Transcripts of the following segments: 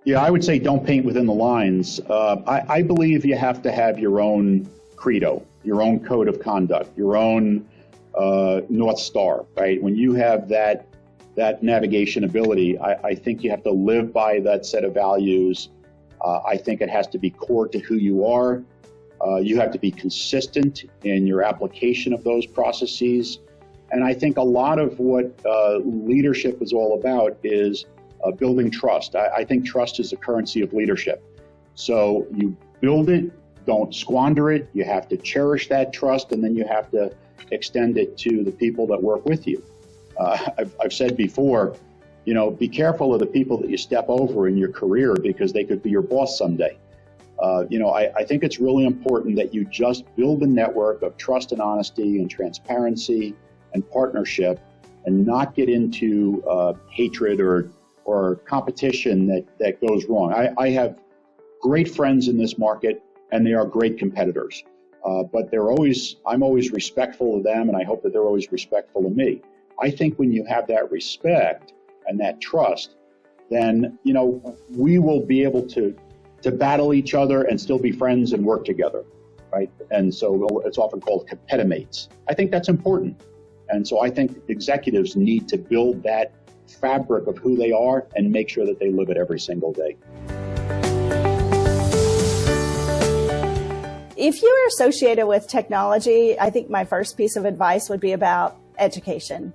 Yeah, I would say don't paint within the lines. I believe you have to have your own credo, your own code of conduct, your own North Star, right? When you have that navigation ability, I think you have to live by that set of values. I think it has to be core to who you are. You have to be consistent in your application of those processes. And I think a lot of what leadership is all about is building trust. I think trust is the currency of leadership. So you build it, don't squander it. You have to cherish that trust, and then you have to extend it to the people that work with you. I've said before, be careful of the people that you step over in your career because they could be your boss someday. I think it's really important that you just build a network of trust and honesty and transparency and partnership and not get into hatred or competition that goes wrong. I have great friends in this market, and they are great competitors. But I'm always respectful of them, and I hope that they're always respectful of me. I think when you have that respect and that trust, then we will be able to battle each other and still be friends and work together, right? And so it's often called competimates. I think that's important. And so I think executives need to build that fabric of who they are and make sure that they live it every single day. If you're associated with technology, I think my first piece of advice would be about education.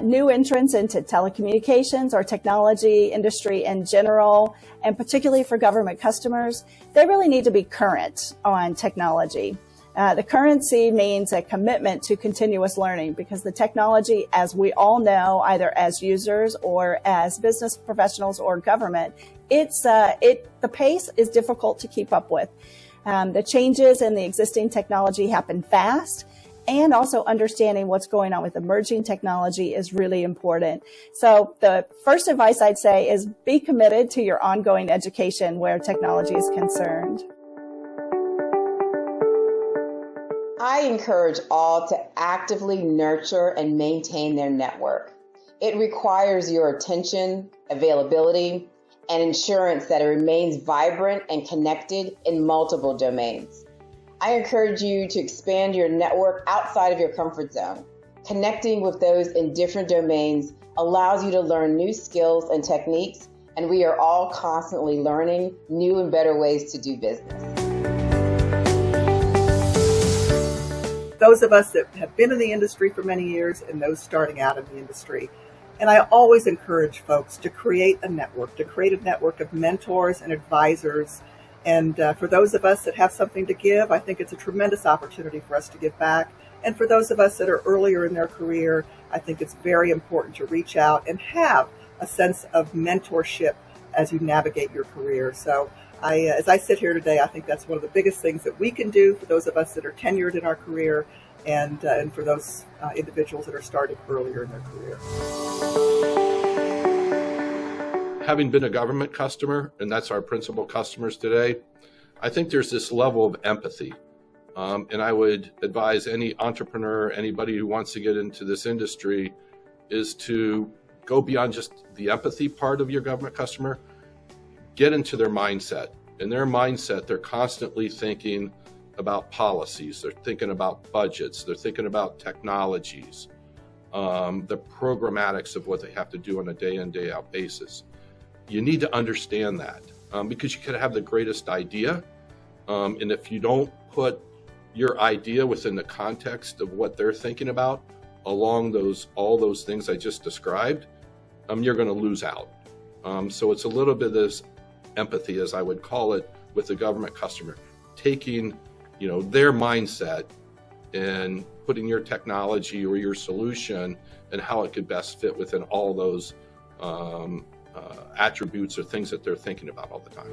New entrants into telecommunications or technology industry in general, and particularly for government customers, they really need to be current on technology. The currency means a commitment to continuous learning because the technology, as we all know, either as users or as business professionals or government, the pace is difficult to keep up with. The changes in the existing technology happen fast, and also understanding what's going on with emerging technology is really important. So the first advice I'd say is be committed to your ongoing education where technology is concerned. I encourage all to actively nurture and maintain their network. It requires your attention, availability, and ensurance that it remains vibrant and connected in multiple domains. I encourage you to expand your network outside of your comfort zone. Connecting with those in different domains allows you to learn new skills and techniques, and we are all constantly learning new and better ways to do business. Those of us that have been in the industry for many years and those starting out in the industry. And I always encourage folks to create a network of mentors and advisors. And for those of us that have something to give, I think it's a tremendous opportunity for us to give back. And for those of us that are earlier in their career, I think it's very important to reach out and have a sense of mentorship as you navigate your career. So as I sit here today, I think that's one of the biggest things that we can do for those of us that are tenured in our career and for those individuals that are starting earlier in their career. Having been a government customer, and that's our principal customers today, I think there's this level of empathy. And I would advise any entrepreneur, anybody who wants to get into this industry, is to go beyond just the empathy part of your government customer, get into their mindset. In their mindset, they're constantly thinking about policies, they're thinking about budgets, they're thinking about technologies, the programmatics of what they have to do on a day in, day out basis. You need to understand that because you could have the greatest idea. And if you don't put your idea within the context of what they're thinking about along all those things I just described, you're going to lose out. So it's a little bit of this empathy, as I would call it, with the government customer, taking their mindset and putting your technology or your solution and how it could best fit within all those attributes or things that they're thinking about all the time.